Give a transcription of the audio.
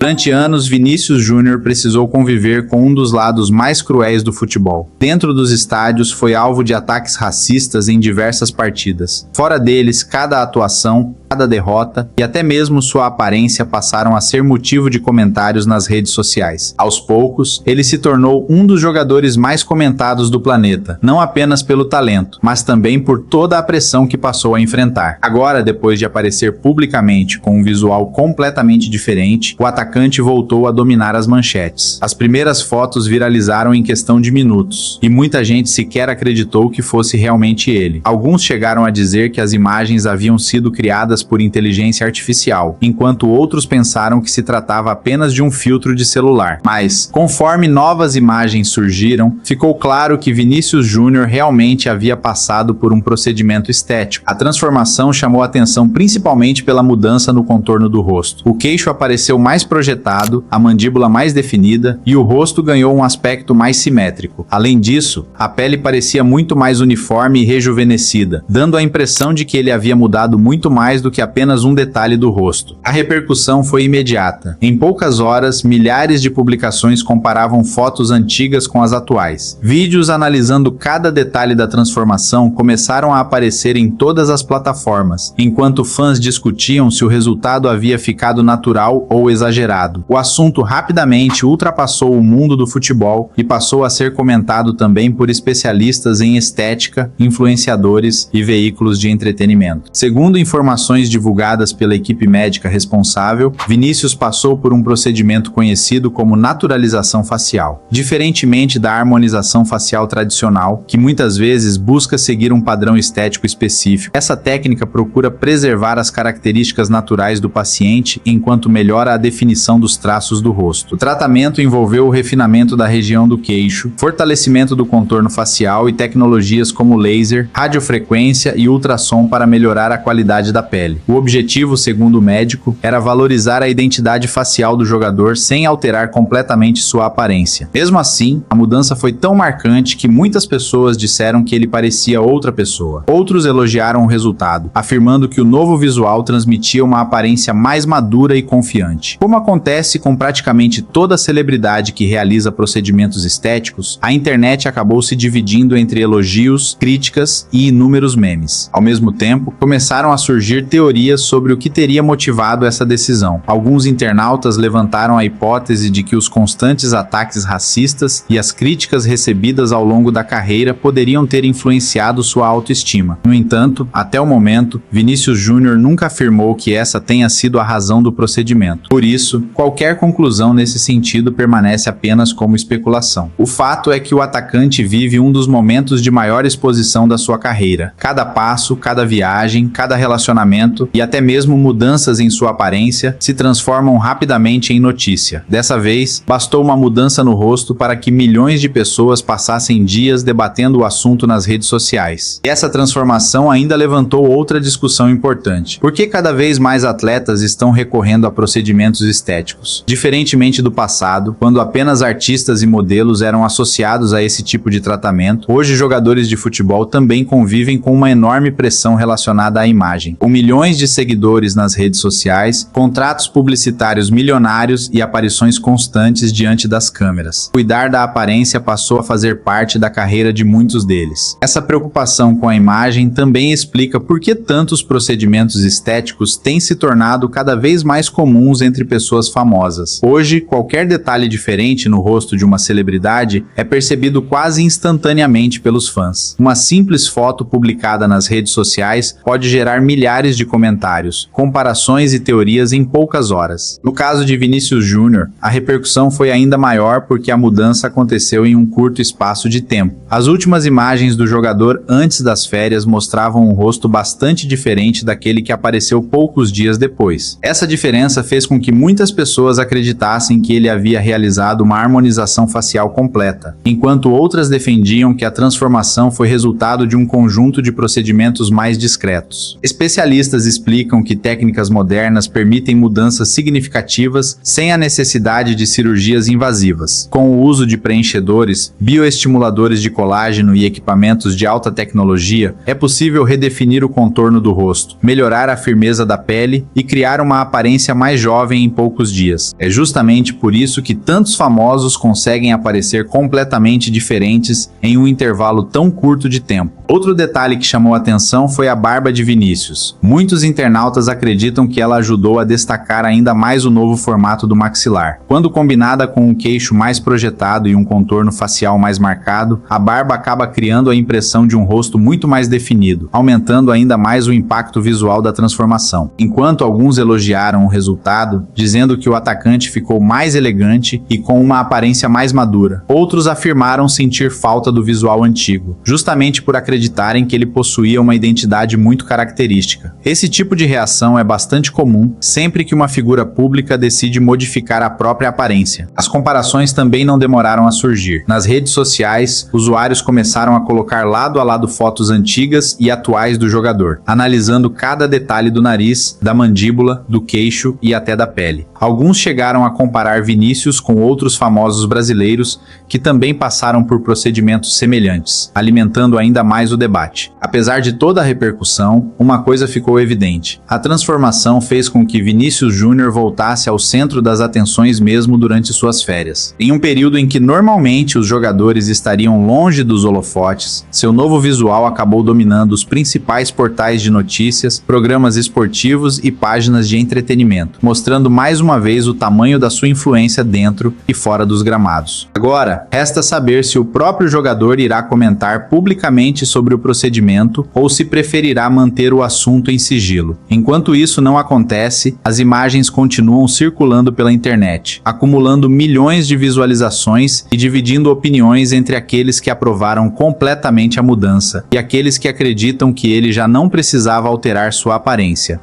Durante anos, Vinícius Júnior precisou conviver com um dos lados mais cruéis do futebol. Dentro dos estádios, foi alvo de ataques racistas em diversas partidas. Fora deles, cada atuação, cada derrota e até mesmo sua aparência passaram a ser motivo de comentários nas redes sociais. Aos poucos, ele se tornou um dos jogadores mais comentados do planeta, não apenas pelo talento, mas também por toda a pressão que passou a enfrentar. Agora, depois de aparecer publicamente com um visual completamente diferente, o atacante voltou a dominar as manchetes. As primeiras fotos viralizaram em questão de minutos, e muita gente sequer acreditou que fosse realmente ele. Alguns chegaram a dizer que as imagens haviam sido criadas por inteligência artificial, enquanto outros pensaram que se tratava apenas de um filtro de celular. Mas, conforme novas imagens surgiram, ficou claro que Vinícius Júnior realmente havia passado por um procedimento estético. A transformação chamou atenção principalmente pela mudança no contorno do rosto. O queixo apareceu mais projetado, a mandíbula mais definida e o rosto ganhou um aspecto mais simétrico. Além disso, a pele parecia muito mais uniforme e rejuvenescida, dando a impressão de que ele havia mudado muito mais do que apenas um detalhe do rosto. A repercussão foi imediata. Em poucas horas, milhares de publicações comparavam fotos antigas com as atuais. Vídeos analisando cada detalhe da transformação começaram a aparecer em todas as plataformas, enquanto fãs discutiam se o resultado havia ficado natural ou exagerado. O assunto rapidamente ultrapassou o mundo do futebol e passou a ser comentado também por especialistas em estética, influenciadores e veículos de entretenimento. Segundo informações divulgadas pela equipe médica responsável, Vinícius passou por um procedimento conhecido como naturalização facial. Diferentemente da harmonização facial tradicional, que muitas vezes busca seguir um padrão estético específico, essa técnica procura preservar as características naturais do paciente enquanto melhora a definição dos traços do rosto. O tratamento envolveu o refinamento da região do queixo, fortalecimento do contorno facial e tecnologias como laser, radiofrequência e ultrassom para melhorar a qualidade da pele. O objetivo, segundo o médico, era valorizar a identidade facial do jogador sem alterar completamente sua aparência. Mesmo assim, a mudança foi tão marcante que muitas pessoas disseram que ele parecia outra pessoa. Outros elogiaram o resultado, afirmando que o novo visual transmitia uma aparência mais madura e confiante. Como acontece com praticamente toda celebridade que realiza procedimentos estéticos, a internet acabou se dividindo entre elogios, críticas e inúmeros memes. Ao mesmo tempo, começaram a surgir teorias sobre o que teria motivado essa decisão. Alguns internautas levantaram a hipótese de que os constantes ataques racistas e as críticas recebidas ao longo da carreira poderiam ter influenciado sua autoestima. No entanto, até o momento, Vinícius Júnior nunca afirmou que essa tenha sido a razão do procedimento. Por isso, qualquer conclusão nesse sentido permanece apenas como especulação. O fato é que o atacante vive um dos momentos de maior exposição da sua carreira. Cada passo, cada viagem, cada relacionamento e até mesmo mudanças em sua aparência se transformam rapidamente em notícia. Dessa vez, bastou uma mudança no rosto para que milhões de pessoas passassem dias debatendo o assunto nas redes sociais. E essa transformação ainda levantou outra discussão importante. Por que cada vez mais atletas estão recorrendo a procedimentos estéticos? Diferentemente do passado, quando apenas artistas e modelos eram associados a esse tipo de tratamento, hoje jogadores de futebol também convivem com uma enorme pressão relacionada à imagem. Com milhões de seguidores nas redes sociais, contratos publicitários milionários e aparições constantes diante das câmeras. Cuidar da aparência passou a fazer parte da carreira de muitos deles. Essa preocupação com a imagem também explica por que tantos procedimentos estéticos têm se tornado cada vez mais comuns entre pessoas famosas. Hoje, qualquer detalhe diferente no rosto de uma celebridade é percebido quase instantaneamente pelos fãs. Uma simples foto publicada nas redes sociais pode gerar milhares de comentários, comparações e teorias em poucas horas. No caso de Vinícius Júnior, a repercussão foi ainda maior porque a mudança aconteceu em um curto espaço de tempo. As últimas imagens do jogador antes das férias mostravam um rosto bastante diferente daquele que apareceu poucos dias depois. Essa diferença fez com que muitas pessoas acreditassem que ele havia realizado uma harmonização facial completa, enquanto outras defendiam que a transformação foi resultado de um conjunto de procedimentos mais discretos. Especialistas Especialistas explicam que técnicas modernas permitem mudanças significativas sem a necessidade de cirurgias invasivas. Com o uso de preenchedores, bioestimuladores de colágeno e equipamentos de alta tecnologia, é possível redefinir o contorno do rosto, melhorar a firmeza da pele e criar uma aparência mais jovem em poucos dias. É justamente por isso que tantos famosos conseguem aparecer completamente diferentes em um intervalo tão curto de tempo. Outro detalhe que chamou a atenção foi a barba de Vinícius. Muitos internautas acreditam que ela ajudou a destacar ainda mais o novo formato do maxilar. Quando combinada com um queixo mais projetado e um contorno facial mais marcado, a barba acaba criando a impressão de um rosto muito mais definido, aumentando ainda mais o impacto visual da transformação. Enquanto alguns elogiaram o resultado, dizendo que o atacante ficou mais elegante e com uma aparência mais madura, outros afirmaram sentir falta do visual antigo, justamente por acreditarem que ele possuía uma identidade muito característica. Esse tipo de reação é bastante comum sempre que uma figura pública decide modificar a própria aparência. As comparações também não demoraram a surgir. Nas redes sociais, usuários começaram a colocar lado a lado fotos antigas e atuais do jogador, analisando cada detalhe do nariz, da mandíbula, do queixo e até da pele. Alguns chegaram a comparar Vinícius com outros famosos brasileiros que também passaram por procedimentos semelhantes, alimentando ainda mais o debate. Apesar de toda a repercussão, uma coisa ficou evidente: a transformação fez com que Vinícius Júnior voltasse ao centro das atenções mesmo durante suas férias. Em um período em que normalmente os jogadores estariam longe dos holofotes, seu novo visual acabou dominando os principais portais de notícias, programas esportivos e páginas de entretenimento, mostrando mais uma vez o tamanho da sua influência dentro e fora dos gramados. Agora, resta saber se o próprio jogador irá comentar publicamente sobre o procedimento ou se preferirá manter o assunto em sigilo. Enquanto isso não acontece, as imagens continuam circulando pela internet, acumulando milhões de visualizações e dividindo opiniões entre aqueles que aprovaram completamente a mudança e aqueles que acreditam que ele já não precisava alterar sua aparência.